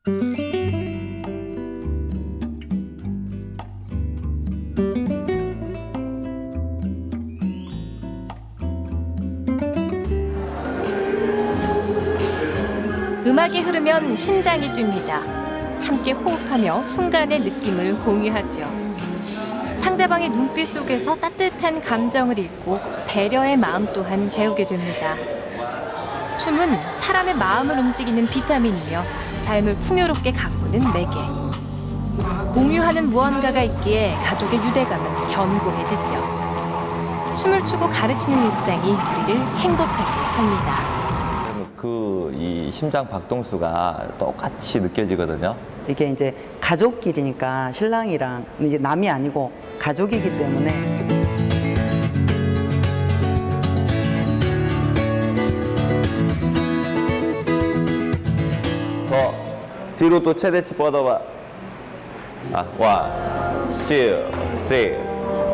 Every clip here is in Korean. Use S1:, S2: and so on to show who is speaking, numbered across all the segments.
S1: 음악이 흐르면 심장이 뜁니다. 함께 호흡하며 순간의 느낌을 공유하죠. 상대방의 눈빛 속에서 따뜻한 감정을 읽고 배려의 마음 또한 배우게 됩니다. 춤은 사람의 마음을 움직이는 비타민이며 삶을 풍요롭게 가꾸는 매개. 공유하는 무언가가 있기에 가족의 유대감은 견고해지죠. 춤을 추고 가르치는 일상이 우리를 행복하게 합니다.
S2: 이 심장 박동수가 똑같이 느껴지거든요.
S3: 이게 이제 가족끼리니까 신랑이랑 이제 남이 아니고 가족이기 때문에
S2: 더 뒤로 또 최대치 뻗어봐. 원, 투, 쓰리,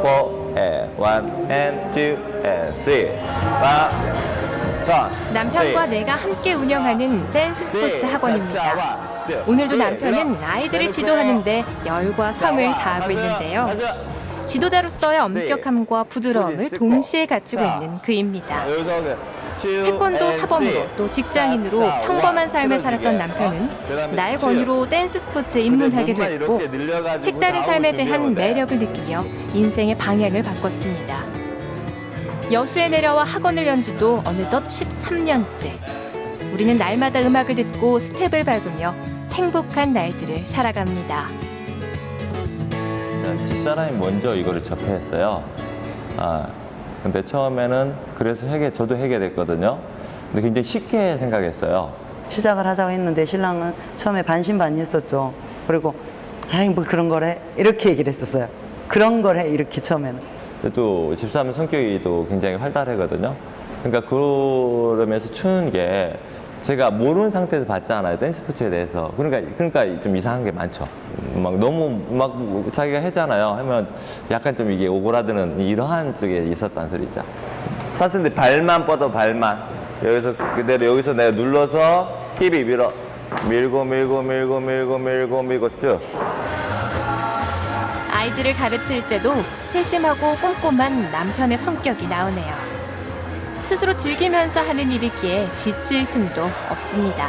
S2: 포, 원, 앤, 투, 앤, 쓰리, 파,
S1: 남편과 내가 함께 운영하는 댄스 스포츠 학원입니다. 오늘도 남편은 아이들을 지도하는데 열과 성을 다하고 있는데요. 지도자로서의 엄격함과 부드러움을 동시에 갖추고 있는 그입니다. 태권도 사범으로 또 직장인으로 평범한 삶을 살았던 남편은 나의 권유로 댄스 스포츠에 입문하게 됐고 색다른 삶에 대한 매력을 느끼며 인생의 방향을 바꿨습니다. 여수에 내려와 학원을 연 지도 어느덧 13년째. 우리는 날마다 음악을 듣고 스텝을 밟으며 행복한 날들을 살아갑니다.
S2: 집사람이 먼저 이거를 접했어요. 근데 처음에는 그래서 저도 하게 됐거든요. 근데 굉장히 쉽게 생각했어요.
S3: 시작을 하자고 했는데 신랑은 처음에 반신반의했었죠. 그리고 아이 뭐 그런 거래 이렇게 얘기를 했었어요. 그런 걸 해 이렇게 처음에는.
S2: 또 집사람 성격이 또 굉장히 활달하거든요. 그러니까 그러면서 추는 게 제가 모르는 상태에서 봤잖아요. 댄스 스포츠에 대해서. 그러니까 좀 이상한 게 많죠. 너무 자기가 했잖아요. 하면 약간 좀 이게 오그라드는 이러한 쪽에 있었다는 소리죠. 샀는데 발만 뻗어, 발만. 여기서 그대로 여기서 내가 눌러서 힙이 밀고 쭉.
S1: 아이들을 가르칠 때도 세심하고 꼼꼼한 남편의 성격이 나오네요. 스스로 즐기면서 하는 일이기에 지칠 틈도 없습니다.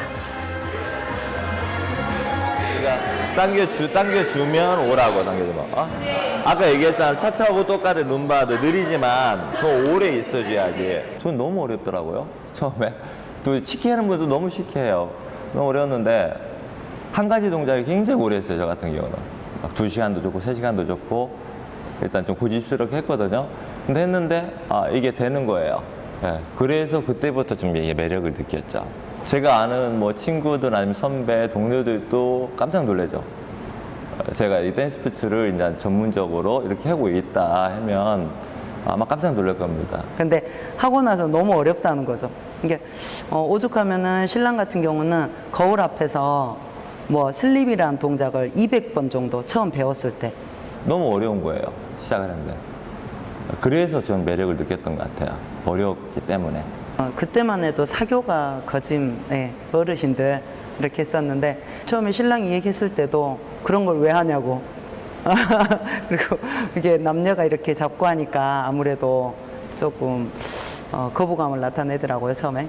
S2: 당겨주면 오라고 당겨주면. 아까 얘기했잖아. 차차하고 똑같은 룸바도 느리지만 더 오래 있어줘야지. 전 너무 어렵더라고요. 처음에. 또 쉽게 하는 분도 너무 쉽게 해요. 너무 어려웠는데 한 가지 동작이 굉장히 오래 했어요. 저 같은 경우는. 막 2시간도 좋고 3시간도 좋고 일단 좀 고집스럽게 했거든요. 근데 했는데 이게 되는 거예요. 예, 그래서 그때부터 좀 매력을 느꼈죠. 제가 아는 뭐 친구들 아니면 선배, 동료들도 깜짝 놀라죠. 제가 이 댄스 스포츠를 이제 전문적으로 이렇게 하고 있다 하면 아마 깜짝 놀랄 겁니다.
S3: 근데 하고 나서 너무 어렵다는 거죠. 이게 오죽하면은 신랑 같은 경우는 거울 앞에서 뭐 슬립이라는 동작을 200번 정도 처음 배웠을 때
S2: 너무 어려운 거예요. 시작을 했는데. 그래서 전 매력을 느꼈던 것 같아요. 어렵기 때문에.
S3: 그때만 해도 사교가 거진 어르신들 이렇게 했었는데 처음에 신랑이 얘기했을 때도 그런 걸 왜 하냐고 그리고 이게 남녀가 이렇게 잡고 하니까 아무래도 조금 거부감을 나타내더라고요 처음에.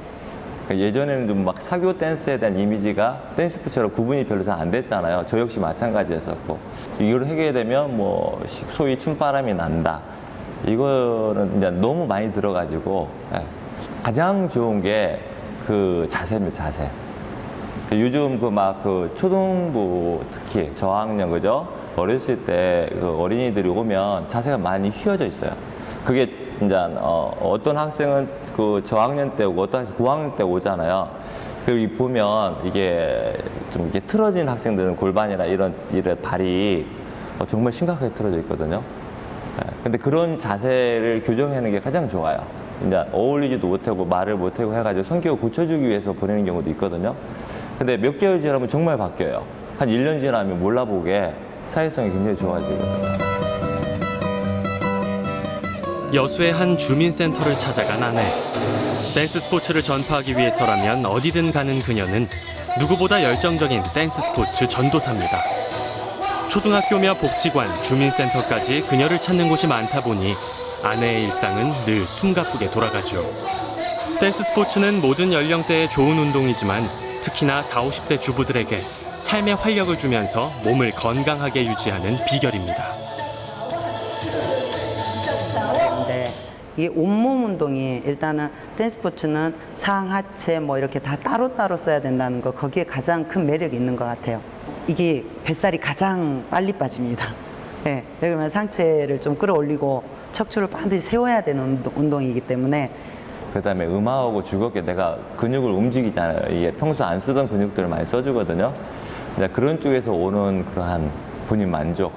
S2: 예전에는 좀 막 사교 댄스에 대한 이미지가 댄스 스포츠랑 구분이 별로 잘 안 됐잖아요. 저 역시 마찬가지였었고 이걸 하게 되면 뭐 소위 춤바람이 난다. 이거는 이제 너무 많이 들어가지고 가장 좋은 게 그 자세입니다. 자세. 요즘 그 초등부 특히 저학년 그죠? 어렸을 때 그 어린이들이 오면 자세가 많이 휘어져 있어요. 그게 이제 어떤 학생은 그 저학년 때 오고 어떤 학생 고학년 때 오잖아요. 그리고 보면 이게 좀 이게 틀어진 학생들은 골반이나 이런 발이 정말 심각하게 틀어져 있거든요. 근데 그런 자세를 교정하는 게 가장 좋아요. 이제 어울리지도 못하고 말을 못하고 해가지고 성격을 고쳐주기 위해서 보내는 경우도 있거든요. 근데 몇 개월 지나면 정말 바뀌어요. 한 1년 지나면 몰라보게 사회성이 굉장히 좋아지거든요.
S4: 여수의 한 주민센터를 찾아간 아내. 댄스 스포츠를 전파하기 위해서라면 어디든 가는 그녀는 누구보다 열정적인 댄스 스포츠 전도사입니다. 초등학교며 복지관, 주민센터까지 그녀를 찾는 곳이 많다 보니 아내의 일상은 늘 숨가쁘게 돌아가죠. 댄스 스포츠는 모든 연령대에 좋은 운동이지만 특히나 40, 50대 주부들에게 삶의 활력을 주면서 몸을 건강하게 유지하는 비결입니다.
S3: 네. 이 온몸 운동이 일단은 댄스 스포츠는 상, 하체 뭐 이렇게 다 따로따로 써야 된다는 거 거기에 가장 큰 매력이 있는 것 같아요. 이게 뱃살이 가장 빨리 빠집니다. 네. 그러면 상체를 좀 끌어올리고 척추를 반드시 세워야 되는 운동이기 때문에
S2: 그다음에 음악하고 즐겁게 내가 근육을 움직이잖아요. 이게 평소 안 쓰던 근육들을 많이 써주거든요. 그런 쪽에서 오는 그러한 본인 만족,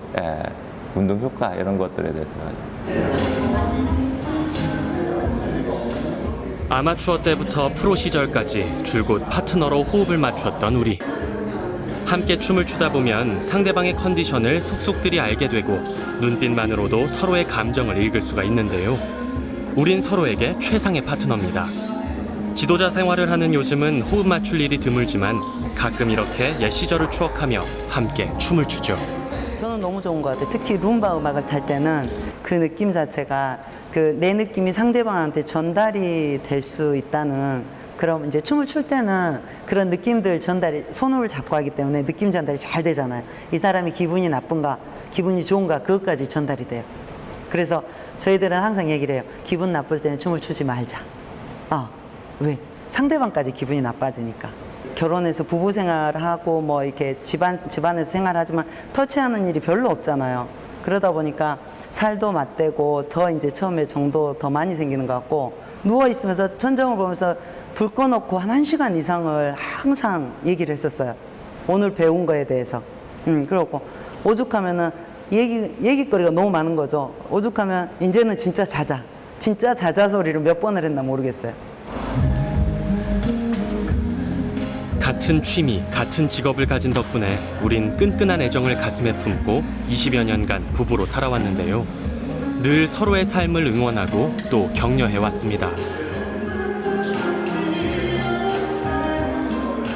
S2: 운동 효과 이런 것들에 대해서
S4: 아마추어 때부터 프로 시절까지 줄곧 파트너로 호흡을 맞췄던 우리. 함께 춤을 추다 보면 상대방의 컨디션을 속속들이 알게 되고 눈빛만으로도 서로의 감정을 읽을 수가 있는데요. 우린 서로에게 최상의 파트너입니다. 지도자 생활을 하는 요즘은 호흡 맞출 일이 드물지만 가끔 이렇게 옛 시절을 추억하며 함께 춤을 추죠.
S3: 저는 너무 좋은 것 같아요. 특히 룸바 음악을 탈 때는 그 느낌 자체가 그 내 느낌이 상대방한테 전달이 될 수 있다는 그럼 이제 춤을 출 때는 그런 느낌들 전달이 손을 잡고 하기 때문에 느낌 전달이 잘 되잖아요. 이 사람이 기분이 나쁜가, 기분이 좋은가 그것까지 전달이 돼요. 그래서 저희들은 항상 얘기를 해요. 기분 나쁠 때는 춤을 추지 말자. 왜? 상대방까지 기분이 나빠지니까. 결혼해서 부부 생활하고 뭐 이렇게 집안에서 생활하지만 터치하는 일이 별로 없잖아요. 그러다 보니까 살도 맞대고 더 이제 처음에 정도 더 많이 생기는 것 같고 누워 있으면서 천정을 보면서 불 꺼놓고 한 1시간 이상을 항상 얘기를 했었어요. 오늘 배운 거에 대해서. 그렇고 오죽하면은 얘기거리가 너무 많은 거죠. 오죽하면 이제는 진짜 자자 소리를 몇 번을 했나 모르겠어요.
S4: 같은 취미, 같은 직업을 가진 덕분에 우린 끈끈한 애정을 가슴에 품고 20여 년간 부부로 살아왔는데요. 늘 서로의 삶을 응원하고 또 격려해왔습니다.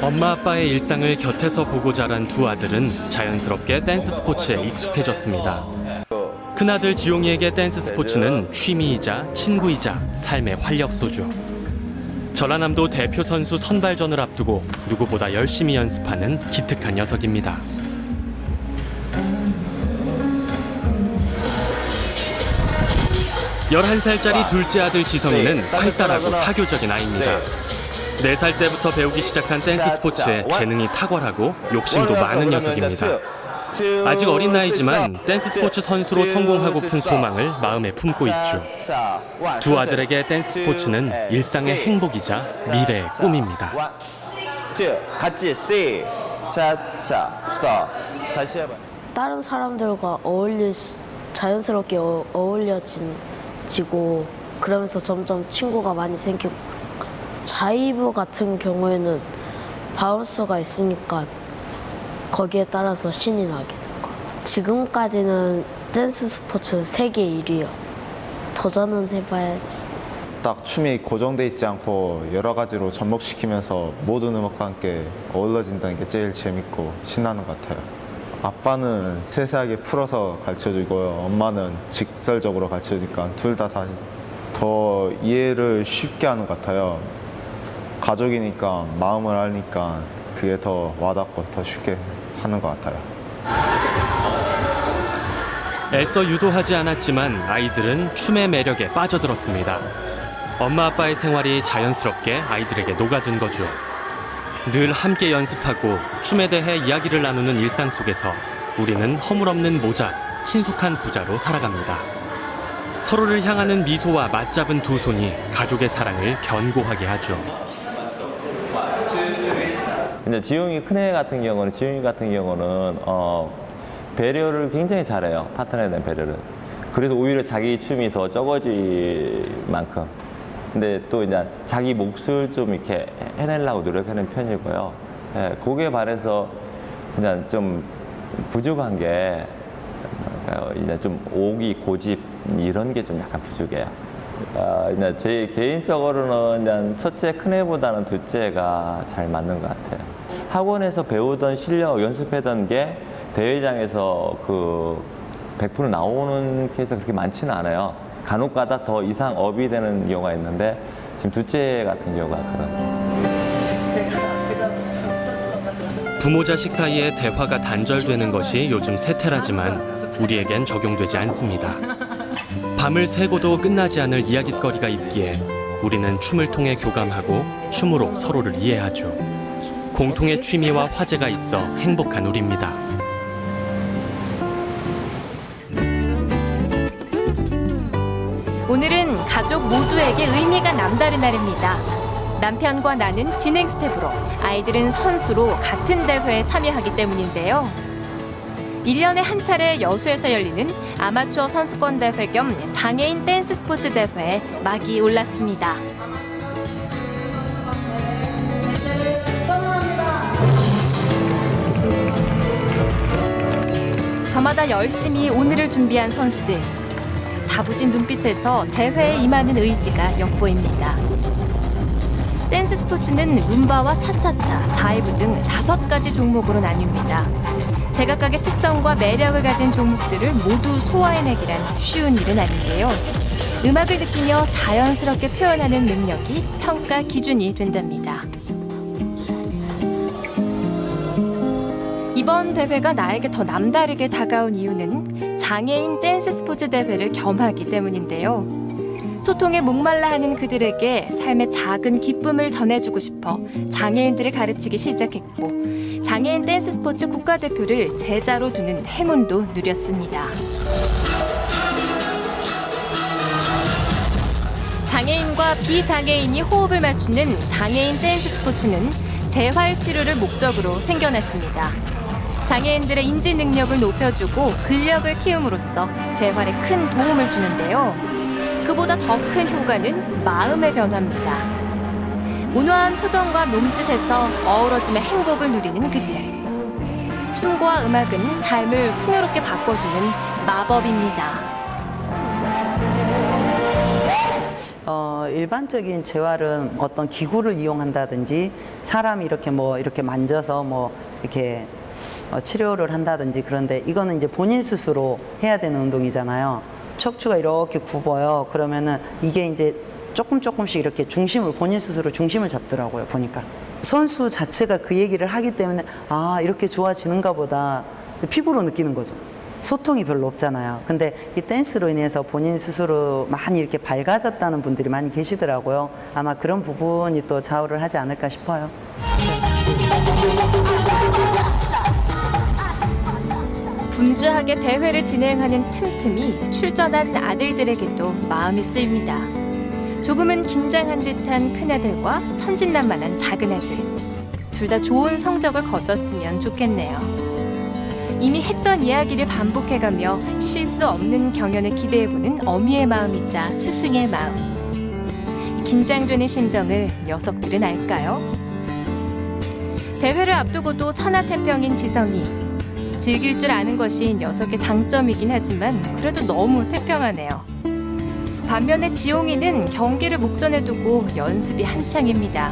S4: 엄마 아빠의 일상을 곁에서 보고 자란 두 아들은 자연스럽게 댄스 스포츠에 익숙해졌습니다. 큰아들 지용이에게 댄스 스포츠는 취미이자 친구이자 삶의 활력소죠. 전라남도 대표 선수 선발전을 앞두고 누구보다 열심히 연습하는 기특한 녀석입니다. (11살짜리) 둘째 아들 지성이는 활달하고 사교적인 아이입니다. 4살 때부터 배우기 시작한 댄스 스포츠에 재능이 탁월하고 욕심도 많은 녀석입니다. 아직 어린 나이지만 댄스 스포츠 선수로 성공하고픈 소망을 마음에 품고 있죠. 두 아들에게 댄스 스포츠는 일상의 행복이자 미래의 꿈입니다.
S2: 같이 다시 해봐.
S5: 다른 사람들과 자연스럽게 어울려지고 그러면서 점점 친구가 많이 생기고 자이브 같은 경우에는 바운스가 있으니까 거기에 따라서 신이 나게 된 거. 지금까지는 댄스 스포츠 세계 1위요. 도전은 해봐야지.
S6: 딱 춤이 고정돼 있지 않고 여러 가지로 접목시키면서 모든 음악과 함께 어우러진다는 게 제일 재밌고 신나는 것 같아요. 아빠는 세세하게 풀어서 가르쳐주고요. 엄마는 직설적으로 가르쳐주니까 둘 다 더 이해를 쉽게 하는 것 같아요. 가족이니까 마음을 알니까 그게 더 와닿고 더 쉽게 하는 것 같아요.
S4: 애써 유도하지 않았지만 아이들은 춤의 매력에 빠져들었습니다. 엄마 아빠의 생활이 자연스럽게 아이들에게 녹아든 거죠. 늘 함께 연습하고 춤에 대해 이야기를 나누는 일상 속에서 우리는 허물없는 모자, 친숙한 부자로 살아갑니다. 서로를 향하는 미소와 맞잡은 두 손이 가족의 사랑을 견고하게 하죠.
S2: 근데 지용이 큰애 같은 경우는 배려를 굉장히 잘해요. 파트너에 대한 배려를. 그래도 오히려 자기 춤이 더 적어질 만큼. 근데 또 이제 자기 몫을 좀 이렇게 해내려고 노력하는 편이고요. 거기에 반해서 그냥 좀 부족한 게 이제 좀 오기 고집 이런 게 좀 약간 부족해요. 이제 제 개인적으로는 그냥 첫째 큰애보다는 둘째가 잘 맞는 것 같아요. 학원에서 배우던 실력, 연습했던 게 대회장에서 100% 나오는 케이스가 그렇게 많지는 않아요. 간혹가다 더 이상 업이 되는 경우가 있는데 지금 둘째 같은 경우가 그런.
S4: 부모 자식 사이에 대화가 단절되는 것이 요즘 세태라지만 우리에겐 적용되지 않습니다. 밤을 새고도 끝나지 않을 이야깃거리가 있기에 우리는 춤을 통해 교감하고 춤으로 서로를 이해하죠. 공통의 취미와 화제가 있어 행복한 우리입니다.
S1: 오늘은 가족 모두에게 의미가 남다른 날입니다. 남편과 나는 진행 스텝으로, 아이들은 선수로 같은 대회에 참여하기 때문인데요. 1년에 한 차례 여수에서 열리는 아마추어 선수권 대회 겸 장애인 댄스 스포츠 대회에 막이 올랐습니다. 저마다 열심히 오늘을 준비한 선수들. 다부진 눈빛에서 대회에 임하는 의지가 엿보입니다. 댄스 스포츠는 룸바와 차차차, 자이브 등 5가지 종목으로 나뉩니다. 제각각의 특성과 매력을 가진 종목들을 모두 소화해내기란 쉬운 일은 아닌데요. 음악을 느끼며 자연스럽게 표현하는 능력이 평가 기준이 된답니다. 이번 대회가 나에게 더 남다르게 다가온 이유는 장애인 댄스 스포츠 대회를 겸하기 때문인데요. 소통에 목말라 하는 그들에게 삶의 작은 기쁨을 전해주고 싶어 장애인들을 가르치기 시작했고, 장애인 댄스 스포츠 국가대표를 제자로 두는 행운도 누렸습니다. 장애인과 비장애인이 호흡을 맞추는 장애인 댄스 스포츠는 재활 치료를 목적으로 생겨났습니다. 장애인들의 인지 능력을 높여주고 근력을 키움으로써 재활에 큰 도움을 주는데요. 그보다 더 큰 효과는 마음의 변화입니다. 온화한 표정과 몸짓에서 어우러짐의 행복을 누리는 그들. 춤과 음악은 삶을 풍요롭게 바꿔주는 마법입니다.
S3: 일반적인 재활은 어떤 기구를 이용한다든지 사람이 이렇게 만져서 이렇게 치료를 한다든지, 그런데 이거는 이제 본인 스스로 해야 되는 운동이잖아요. 척추가 이렇게 굽어요. 그러면은 이게 이제 조금씩 이렇게 본인 스스로 중심을 잡더라고요, 보니까. 선수 자체가 그 얘기를 하기 때문에 이렇게 좋아지는가 보다 피부로 느끼는 거죠. 소통이 별로 없잖아요. 근데 이 댄스로 인해서 본인 스스로 많이 이렇게 밝아졌다는 분들이 많이 계시더라고요. 아마 그런 부분이 또 좌우를 하지 않을까 싶어요.
S1: 분주하게 대회를 진행하는 틈틈이 출전한 아들들에게도 마음이 쓰입니다. 조금은 긴장한 듯한 큰아들과 천진난만한 작은아들. 둘 다 좋은 성적을 거뒀으면 좋겠네요. 이미 했던 이야기를 반복해가며 실수 없는 경연을 기대해보는 어미의 마음이자 스승의 마음. 긴장되는 심정을 녀석들은 알까요? 대회를 앞두고도 천하태평인 지성이. 즐길 줄 아는 것이 녀석의 장점이긴 하지만 그래도 너무 태평하네요. 반면에 지용이는 경기를 목전에 두고 연습이 한창입니다.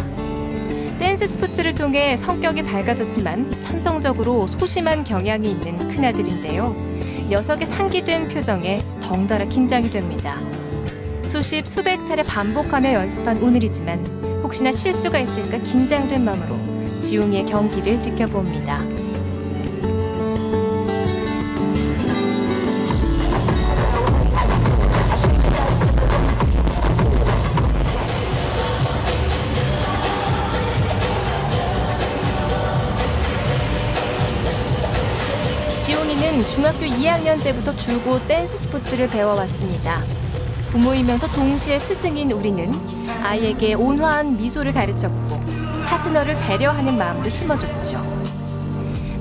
S1: 댄스 스포츠를 통해 성격이 밝아졌지만 천성적으로 소심한 경향이 있는 큰아들인데요. 녀석의 상기된 표정에 덩달아 긴장이 됩니다. 수백 차례 반복하며 연습한 오늘이지만 혹시나 실수가 있을까 긴장된 마음으로 지용이의 경기를 지켜봅니다. 지용이는 중학교 2학년 때부터 줄곧 댄스 스포츠를 배워왔습니다. 부모이면서 동시에 스승인 우리는 아이에게 온화한 미소를 가르쳤고 파트너를 배려하는 마음도 심어줬죠.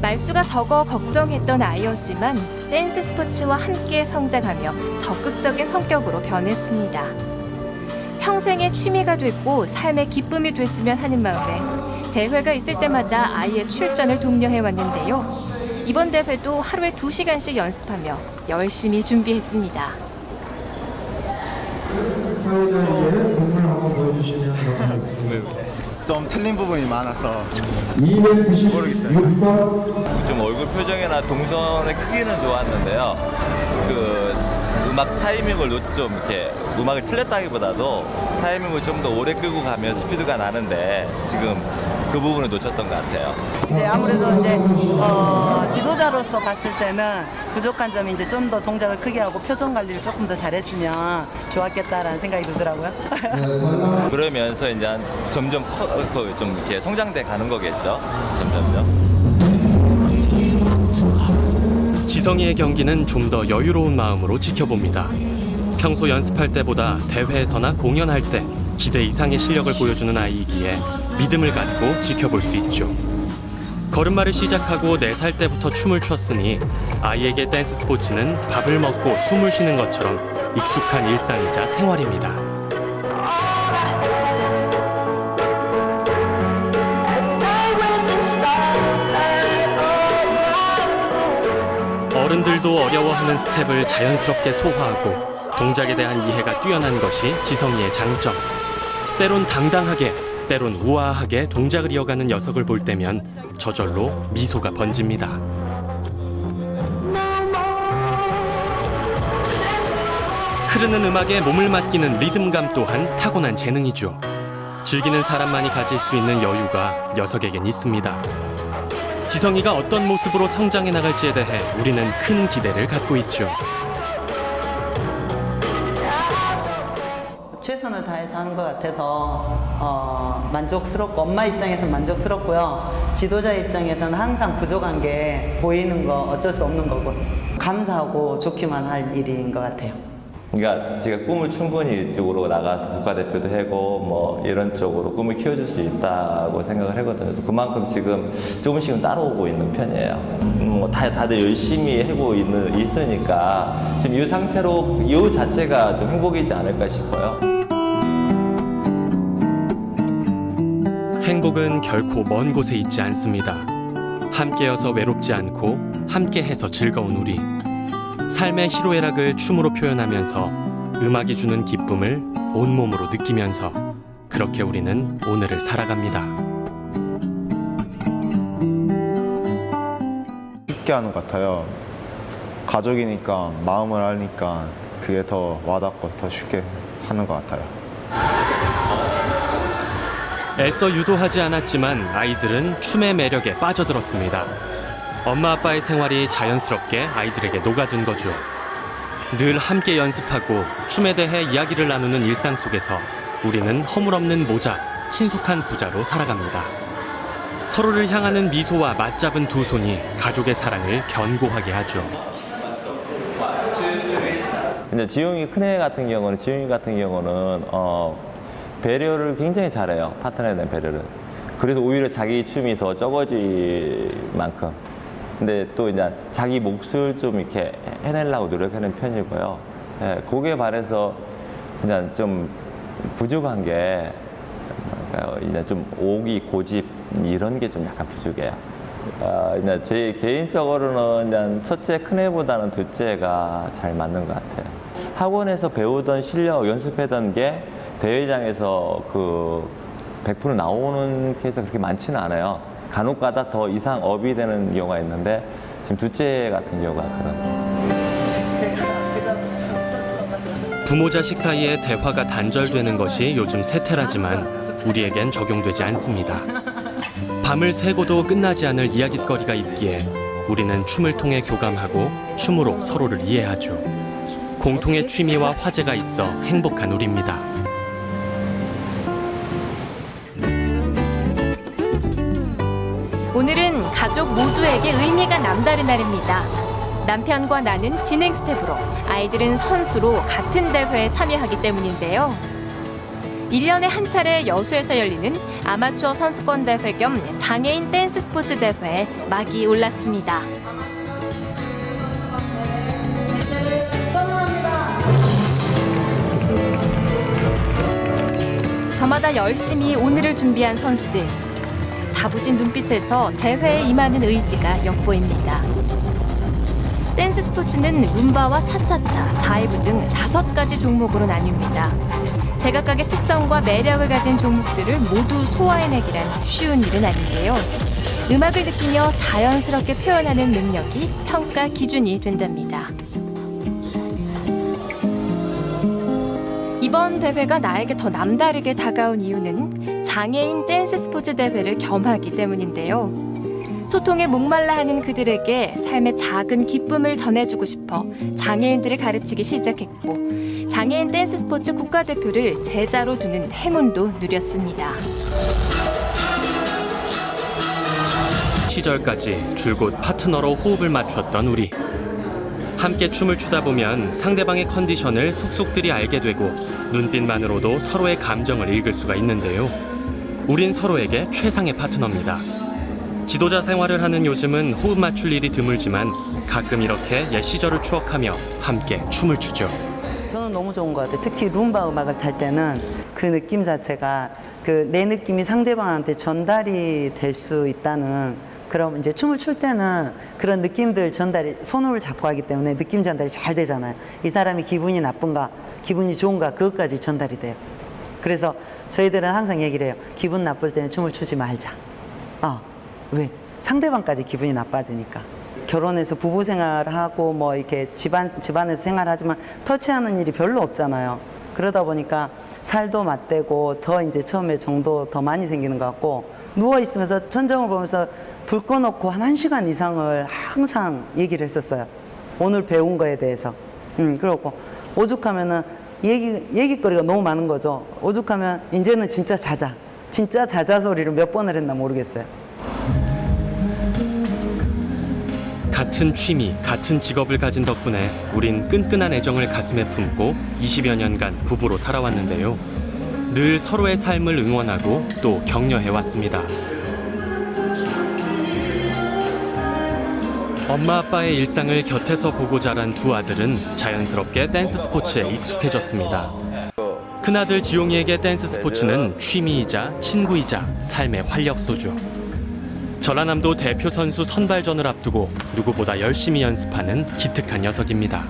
S1: 말수가 적어 걱정했던 아이였지만 댄스 스포츠와 함께 성장하며 적극적인 성격으로 변했습니다. 평생의 취미가 됐고 삶의 기쁨이 됐으면 하는 마음에 대회가 있을 때마다 아이의 출전을 독려해왔는데요. 이번 대회도 하루에 2시간씩 연습하며 열심히 준비했습니다.
S7: 사회자에게 동물 한번 보여주시면 감사하겠습니다.
S6: 좀 틀린 부분이 많아서 모르겠어요.
S7: 296번
S2: 좀 얼굴 표정이나 동선의 크기는 좋았는데요. 그 음악 타이밍을 좀 이렇게 음악을 틀렸다기보다도 타이밍을 좀 더 오래 끌고 가면 스피드가 나는데 지금 그 부분을 놓쳤던 것 같아요.
S3: 이제 아무래도 이제 지도자로서 봤을 때는 부족한 점이 이제 좀 더 동작을 크게 하고 표정 관리를 조금 더 잘했으면 좋았겠다라는 생각이 들더라고요.
S2: 그러면서 이제 점점 좀 이렇게 성장돼 가는 거겠죠. 점점점.
S4: 지성이의 경기는 좀 더 여유로운 마음으로 지켜봅니다. 평소 연습할 때보다 대회에서나 공연할 때 기대 이상의 실력을 보여주는 아이이기에 믿음을 갖고 지켜볼 수 있죠. 걸음마를 시작하고 4살 때부터 춤을 췄으니 아이에게 댄스 스포츠는 밥을 먹고 숨을 쉬는 것처럼 익숙한 일상이자 생활입니다. 어른들도 어려워하는 스텝을 자연스럽게 소화하고 동작에 대한 이해가 뛰어난 것이 지성이의 장점. 때론 당당하게, 때론 우아하게 동작을 이어가는 녀석을 볼 때면 저절로 미소가 번집니다. 흐르는 음악에 몸을 맡기는 리듬감 또한 타고난 재능이죠. 즐기는 사람만이 가질 수 있는 여유가 녀석에겐 있습니다. 지성이가 어떤 모습으로 성장해 나갈지에 대해 우리는 큰 기대를 갖고 있죠.
S3: 최선을 다해서 하는 것 같아서 만족스럽고 엄마 입장에서는 만족스럽고요. 지도자 입장에서는 항상 부족한 게 보이는 거 어쩔 수 없는 거고 감사하고 좋기만 할 일인 것 같아요.
S2: 그러니까 제가 꿈을 충분히 이쪽으로 나가서 국가대표도 하고 뭐 이런 쪽으로 꿈을 키워줄 수 있다고 생각을 하거든요. 그만큼 지금 조금씩은 따라오고 있는 편이에요. 다들 열심히 하고 있으니까 지금 이 상태로 이 자체가 좀 행복이지 않을까 싶어요.
S4: 행복은 결코 먼 곳에 있지 않습니다. 함께여서 외롭지 않고 함께해서 즐거운 우리. 삶의 희로애락을 춤으로 표현하면서 음악이 주는 기쁨을 온몸으로 느끼면서 그렇게 우리는 오늘을 살아갑니다.
S6: 쉽게 하는 것 같아요. 가족이니까 마음을 알니까 그게 더 와닿고 더 쉽게 하는 것 같아요.
S4: 애써 유도하지 않았지만 아이들은 춤의 매력에 빠져들었습니다. 엄마 아빠의 생활이 자연스럽게 아이들에게 녹아든 거죠. 늘 함께 연습하고 춤에 대해 이야기를 나누는 일상 속에서 우리는 허물없는 모자, 친숙한 부자로 살아갑니다. 서로를 향하는 미소와 맞잡은 두 손이 가족의 사랑을 견고하게 하죠.
S2: 근데 지용이 큰애 같은 경우는 배려를 굉장히 잘해요. 파트너에 대한 배려를. 그래도 오히려 자기 춤이 더 적어질 만큼. 근데 또 이제 자기 몫을 좀 이렇게 해내려고 노력하는 편이고요. 예, 거기에 반해서 그냥 좀 부족한 게 이제 좀 오기 고집 이런 게 좀 약간 부족해요. 이제 제 개인적으로는 이제 첫째 큰애보다는 둘째가 잘 맞는 것 같아요. 학원에서 배우던 실력, 연습하던 게 대회장에서 100% 나오는 케이스가 그렇게 많지는 않아요. 간혹가다 더 이상 업이 되는 경우가 있는데 지금 둘째 같은 경우가 그런.
S4: 부모 자식 사이에 대화가 단절되는 것이 요즘 세태라지만 우리에겐 적용되지 않습니다. 밤을 새고도 끝나지 않을 이야깃거리가 있기에 우리는 춤을 통해 교감하고 춤으로 서로를 이해하죠. 공통의 취미와 화제가 있어 행복한 우리입니다.
S1: 오늘은 가족 모두에게 의미가 남다른 날입니다. 남편과 나는 진행 스텝으로, 아이들은 선수로 같은 대회에 참여하기 때문인데요. 1년에 한 차례 여수에서 열리는 아마추어 선수권 대회 겸 장애인 댄스 스포츠 대회에 막이 올랐습니다. 저마다 열심히 오늘을 준비한 선수들. 다부진 눈빛에서 대회에 임하는 의지가 엿보입니다. 댄스 스포츠는 룸바와 차차차, 자이브 등 5가지 종목으로 나뉩니다. 제각각의 특성과 매력을 가진 종목들을 모두 소화해내기란 쉬운 일은 아닌데요. 음악을 느끼며 자연스럽게 표현하는 능력이 평가 기준이 된답니다. 이번 대회가 나에게 더 남다르게 다가온 이유는 장애인 댄스 스포츠 대회를 겸하기 때문인데요. 소통에 목말라 하는 그들에게 삶의 작은 기쁨을 전해주고 싶어 장애인들을 가르치기 시작했고, 장애인 댄스 스포츠 국가대표를 제자로 두는 행운도 누렸습니다.
S4: 시절까지 줄곧 파트너로 호흡을 맞췄던 우리. 함께 춤을 추다 보면 상대방의 컨디션을 속속들이 알게 되고 눈빛만으로도 서로의 감정을 읽을 수가 있는데요. 우린 서로에게 최상의 파트너입니다. 지도자 생활을 하는 요즘은 호흡 맞출 일이 드물지만 가끔 이렇게 옛 시절을 추억하며 함께 춤을 추죠.
S3: 저는 너무 좋은 것 같아요. 특히 룸바 음악을 탈 때는 그 느낌 자체가 그 내 느낌이 상대방한테 전달이 될 수 있다는, 그럼 이제 춤을 출 때는 그런 느낌들 전달이, 손을 잡고 하기 때문에 느낌 전달이 잘 되잖아요. 이 사람이 기분이 나쁜가, 기분이 좋은가, 그것까지 전달이 돼요. 그래서 저희들은 항상 얘기를 해요. 기분 나쁠 때는 춤을 추지 말자. 왜? 상대방까지 기분이 나빠지니까. 결혼해서 부부 생활하고 뭐 이렇게 집안에서 생활하지만 터치하는 일이 별로 없잖아요. 그러다 보니까 살도 맞대고 더 이제 처음에 정도 더 많이 생기는 것 같고, 누워 있으면서 천정을 보면서 불 꺼놓고 한 1시간 이상을 항상 얘기를 했었어요. 오늘 배운 거에 대해서. 그렇고 오죽하면은 얘기거리가 너무 많은 거죠. 오죽하면 이제는 진짜 자자 소리를 몇 번을 했나 모르겠어요.
S4: 같은 취미, 같은 직업을 가진 덕분에 우린 끈끈한 애정을 가슴에 품고 20여 년간 부부로 살아왔는데요. 늘 서로의 삶을 응원하고 또 격려해왔습니다. 엄마 아빠의 일상을 곁에서 보고 자란 두 아들은 자연스럽게 댄스 스포츠에 익숙해졌습니다. 큰아들 지용이에게 댄스 스포츠는 취미이자 친구이자 삶의 활력소죠. 전라남도 대표 선수 선발전을 앞두고 누구보다 열심히 연습하는 기특한 녀석입니다.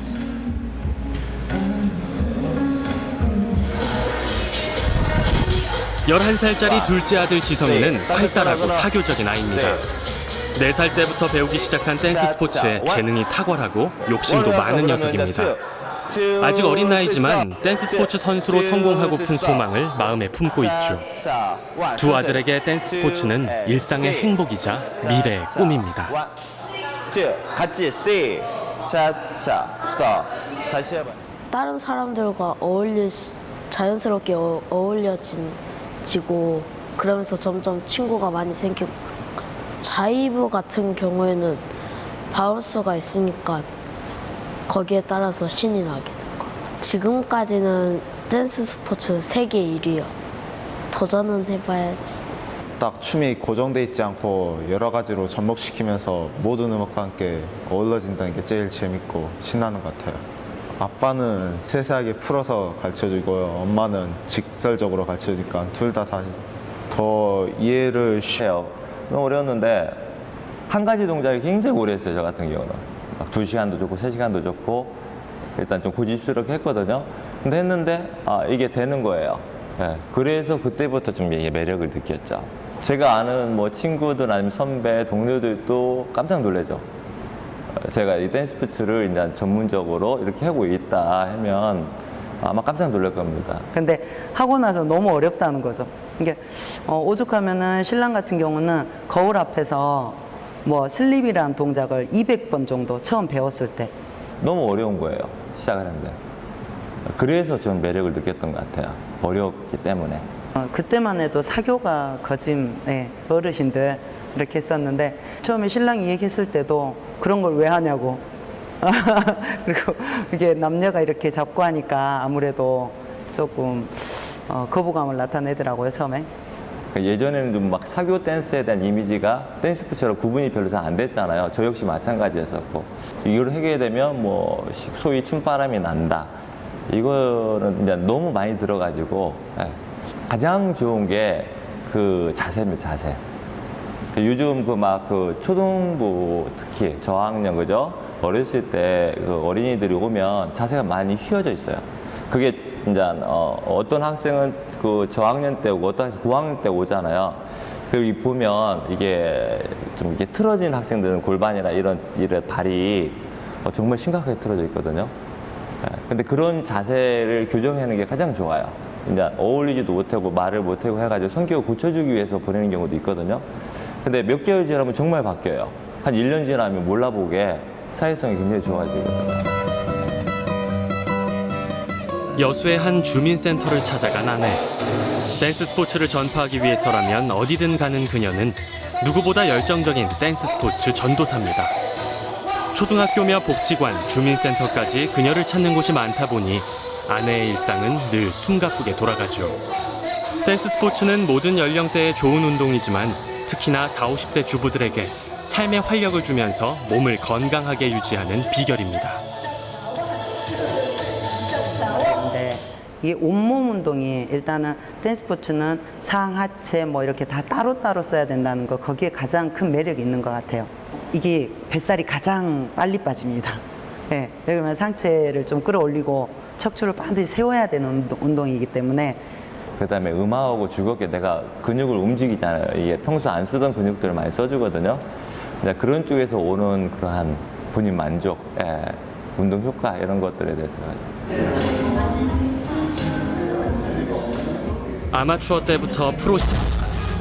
S4: (11살짜리) 둘째 아들 지성이는 활달하고 사교적인 아이입니다. 4살 때부터 배우기 시작한 댄스 스포츠에 재능이 탁월하고 욕심도 많은 녀석입니다. 아직 어린 나이지만 댄스 스포츠 선수로 성공하고픈 소망을 마음에 품고 있죠. 두 아들에게 댄스 스포츠는 일상의 행복이자 미래의 꿈입니다.
S2: 같이 다시 해봐.
S5: 다른 사람들과 자연스럽게 어울려지고 그러면서 점점 친구가 많이 생기고, 자이브 같은 경우에는 바운스가 있으니까 거기에 따라서 신이 나게 된 거예요. 지금까지는 댄스 스포츠 세계 1위요. 도전은 해봐야지.
S6: 딱 춤이 고정돼 있지 않고 여러 가지로 접목시키면서 모든 음악과 함께 어우러진다는 게 제일 재밌고 신나는 것 같아요. 아빠는 세세하게 풀어서 가르쳐주고요. 엄마는 직설적으로 가르쳐주니까 둘 다 더 이해를
S2: 해요. 너무 어려웠는데 한 가지 동작이 굉장히 오래 했어요. 저 같은 경우는 막 2시간도 좋고 3시간도 좋고 일단 좀 고집스럽게 했거든요. 근데 했는데 이게 되는 거예요. 네, 그래서 그때부터 좀 매력을 느꼈죠. 제가 아는 뭐 친구들 아니면 선배 동료들도 깜짝 놀라죠. 제가 이 댄스 스포츠를 이제 전문적으로 이렇게 하고 있다 하면 아마 깜짝 놀랄 겁니다.
S3: 근데 하고 나서 너무 어렵다는 거죠. 이게 오죽하면은 신랑 같은 경우는 거울 앞에서 뭐 슬립이라는 동작을 200번 정도 처음 배웠을 때
S2: 너무 어려운 거예요. 시작을 했는데. 그래서 좀 매력을 느꼈던 것 같아요. 어렵기 때문에.
S3: 그때만 해도 사교가 거진 어르신들 이렇게 했었는데, 처음에 신랑이 얘기했을 때도 그런 걸 왜 하냐고. 그리고 이게 남녀가 이렇게 잡고 하니까 아무래도 조금 거부감을 나타내더라고요, 처음에.
S2: 예전에는 좀 막 사교 댄스에 대한 이미지가 댄스 스포츠랑 구분이 별로 잘 안 됐잖아요. 저 역시 마찬가지였었고. 이걸 하게 되면 뭐 소위 춤바람이 난다. 이거는 이제 너무 많이 들어가지고 가장 좋은 게 그 자세입니다, 자세. 요즘 그 초등부 특히 저학년 그죠? 어렸을 때 그 어린이들이 오면 자세가 많이 휘어져 있어요. 그게 이제 어떤 학생은 그 저학년 때 오고 어떤 학생 고학년 때 오잖아요. 그리고 보면 이게 좀 이게 틀어진 학생들은 골반이나 이런 발이 정말 심각하게 틀어져 있거든요. 근데 그런 자세를 교정하는 게 가장 좋아요. 이제 어울리지도 못하고 말을 못하고 해가지고 성격을 고쳐주기 위해서 보내는 경우도 있거든요. 근데 몇 개월 지나면 정말 바뀌어요. 한 1년 지나면 몰라보게 사회성이 굉장히 좋아지거든요.
S4: 여수의 한 주민센터를 찾아간 아내. 댄스 스포츠를 전파하기 위해서라면 어디든 가는 그녀는 누구보다 열정적인 댄스 스포츠 전도사입니다. 초등학교며 복지관, 주민센터까지 그녀를 찾는 곳이 많다 보니 아내의 일상은 늘 숨가쁘게 돌아가죠. 댄스 스포츠는 모든 연령대에 좋은 운동이지만 특히나 40, 50대 주부들에게 삶의 활력을 주면서 몸을 건강하게 유지하는 비결입니다.
S3: 이게 온몸 운동이 일단은 댄스 스포츠는 상, 하체 뭐 이렇게 다 따로따로 써야 된다는 거 거기에 가장 큰 매력이 있는 것 같아요. 이게 뱃살이 가장 빨리 빠집니다. 예, 그러면 상체를 좀 끌어올리고 척추를 반드시 세워야 되는 운동이기 때문에
S2: 그다음에 음악하고 즐겁게 내가 근육을 움직이잖아요. 이게 평소 안 쓰던 근육들을 많이 써주거든요. 그런 쪽에서 오는 그러한 본인 만족, 운동 효과 이런 것들에 대해서
S4: 아마추어 때부터 프로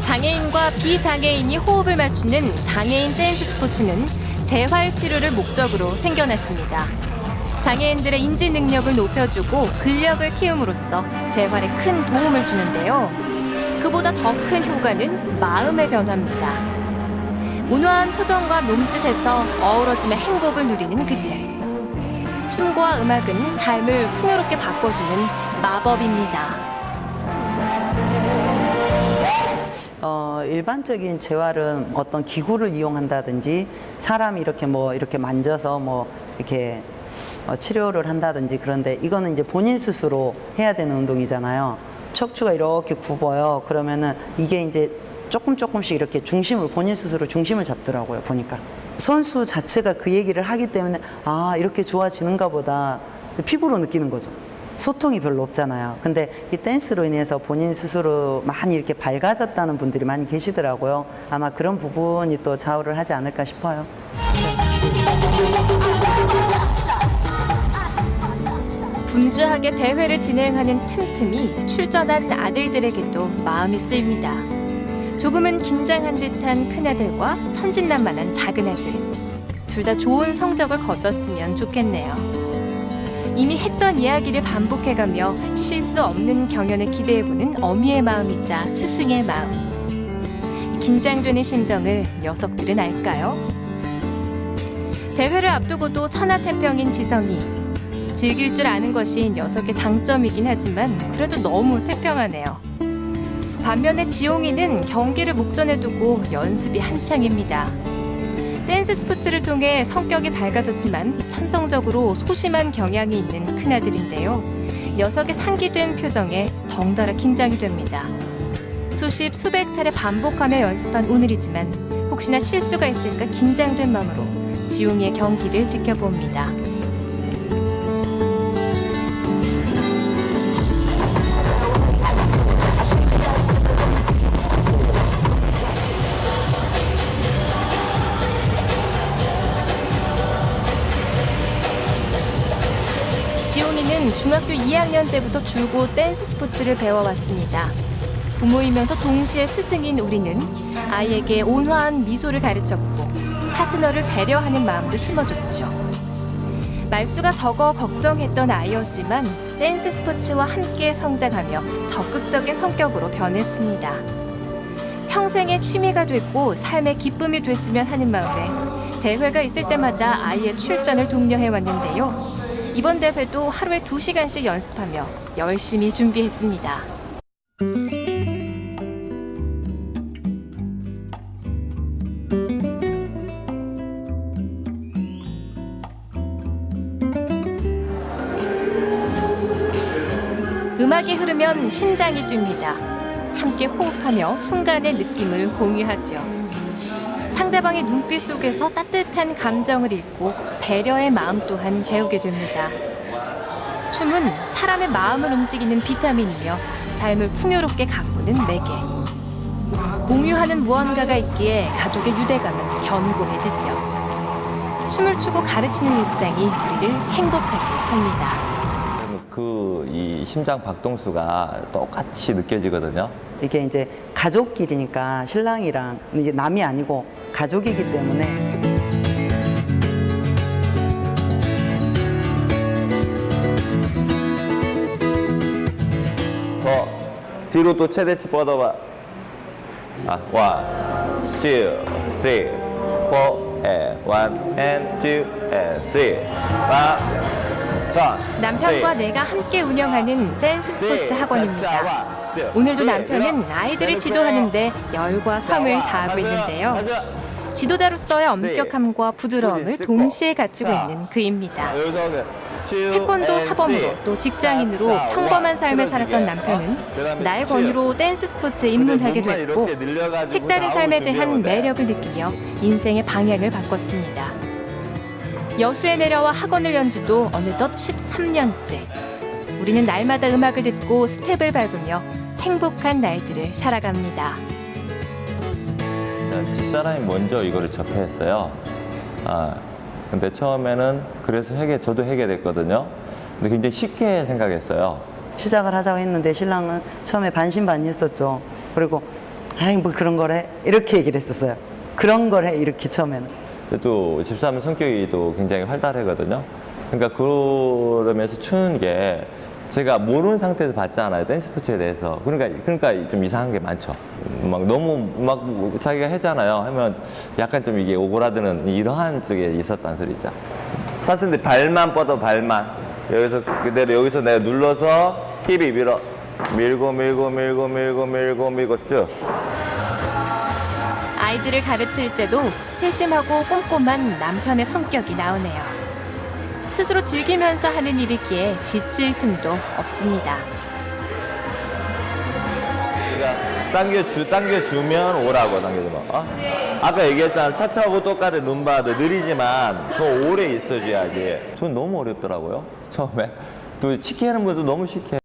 S1: 장애인과 비장애인이 호흡을 맞추는 장애인 댄스 스포츠는 재활 치료를 목적으로 생겨났습니다. 장애인들의 인지 능력을 높여주고 근력을 키움으로써 재활에 큰 도움을 주는데요. 그보다 더 큰 효과는 마음의 변화입니다. 온화한 표정과 몸짓에서 어우러짐의 행복을 누리는 그들. 춤과 음악은 삶을 풍요롭게 바꿔주는 마법입니다.
S3: 일반적인 재활은 어떤 기구를 이용한다든지 사람이 이렇게 만져서 이렇게 치료를 한다든지 그런데 이거는 이제 본인 스스로 해야 되는 운동이잖아요. 척추가 이렇게 굽어요. 그러면은 이게 이제 조금씩 이렇게 본인 스스로 중심을 잡더라고요, 보니까. 선수 자체가 그 얘기를 하기 때문에 아, 이렇게 좋아지는가 보다 피부로 느끼는 거죠. 소통이 별로 없잖아요. 근데 이 댄스로 인해서 본인 스스로 많이 이렇게 밝아졌다는 분들이 많이 계시더라고요. 아마 그런 부분이 또 좌우를 하지 않을까 싶어요.
S1: 분주하게 대회를 진행하는 틈틈이 출전한 아들들에게도 마음이 쓰입니다. 조금은 긴장한 듯한 큰아들과 천진난만한 작은아들. 둘 다 좋은 성적을 거뒀으면 좋겠네요. 이미 했던 이야기를 반복해가며 실수 없는 경연을 기대해보는 어미의 마음이자 스승의 마음. 긴장되는 심정을 녀석들은 알까요? 대회를 앞두고도 천하태평인 지성이. 즐길 줄 아는 것이 녀석의 장점이긴 하지만 그래도 너무 태평하네요. 반면에 지용이는 경기를 목전에 두고 연습이 한창입니다. 댄스 스포츠를 통해 성격이 밝아졌지만 천성적으로 소심한 경향이 있는 큰아들인데요. 녀석의 상기된 표정에 덩달아 긴장이 됩니다. 수백 차례 반복하며 연습한 오늘이지만 혹시나 실수가 있을까 긴장된 마음으로 지용이의 경기를 지켜봅니다. 지용이는 중학교 2학년 때부터 줄곧 댄스 스포츠를 배워왔습니다. 부모이면서 동시에 스승인 우리는 아이에게 온화한 미소를 가르쳤고 파트너를 배려하는 마음도 심어줬죠. 말수가 적어 걱정했던 아이였지만 댄스 스포츠와 함께 성장하며 적극적인 성격으로 변했습니다. 평생의 취미가 됐고 삶의 기쁨이 됐으면 하는 마음에 대회가 있을 때마다 아이의 출전을 독려해왔는데요. 이번 대회도 하루에 2시간씩 연습하며 열심히 준비했습니다. 음악이 흐르면 심장이 뜁니다. 함께 호흡하며 순간의 느낌을 공유하죠. 상대방의 눈빛 속에서 따뜻한 감정을 읽고 배려의 마음 또한 배우게 됩니다. 춤은 사람의 마음을 움직이는 비타민이며 삶을 풍요롭게 가꾸는 매개. 공유하는 무언가가 있기에 가족의 유대감은 견고해지죠. 춤을 추고 가르치는 일상이 우리를 행복하게 합니다.
S2: 이 심장 박동수가 똑같이 느껴지거든요.
S3: 이게 이제 가족끼리니까 신랑이랑 이제 남이 아니고 가족이기 때문에
S2: 더 뒤로 또 최대치 뻗어봐. 원, 투, 쓰리, 포, 원, 앤, 투, 앤, 쓰리, 파,
S1: 남편과 내가 함께 운영하는 댄스 스포츠 학원입니다. 오늘도 남편은 아이들을 지도하는데 열과 성을 다하고 있는데요. 지도자로서의 엄격함과 부드러움을 동시에 갖추고 있는 그입니다. 태권도 사범으로 또 직장인으로 평범한 삶을 살았던 남편은 나의 권유로 댄스 스포츠에 입문하게 됐고 색다른 삶에 대한 매력을 느끼며 인생의 방향을 바꿨습니다. 여수에 내려와 학원을 연 지도 어느덧 13년째. 우리는 날마다 음악을 듣고 스텝을 밟으며 행복한 날들을 살아갑니다.
S2: 집사람이 먼저 이거를 접했어요. 근데 처음에는 그래서 저도 하게 됐거든요. 근데 굉장히 쉽게 생각했어요.
S3: 시작을 하자고 했는데 신랑은 처음에 반신반의했었죠. 그리고 아이 뭐 그런 거래 이렇게 얘기를 했었어요. 그런 거래 이렇게 처음에는.
S2: 또 집사람 성격이 또 굉장히 활달하거든요. 그러니까 그러면서 추는 게 제가 모르는 상태에서 봤잖아요. 댄스 스포츠에 대해서. 그러니까 좀 이상한 게 많죠. 너무 자기가 했잖아요. 하면 약간 좀 이게 오그라드는 이러한 쪽에 있었단 소리죠. 쐈는데 발만 뻗어, 발만. 여기서 그대로 여기서 내가 눌러서 힙이 밀고 쭉.
S1: 아이들을 가르칠 때도 세심하고 꼼꼼한 남편의 성격이 나오네요. 스스로 즐기면서 하는 일이기에 지칠 틈도 없습니다.
S2: 당겨주면 오라고 당겨주면. 아까 얘기했잖아. 차차하고 똑같아. 룸바도 느리지만 더 오래 있어줘야지. 전 너무 어렵더라고요. 처음에. 또 쉽게 하는 분도 너무 쉽게.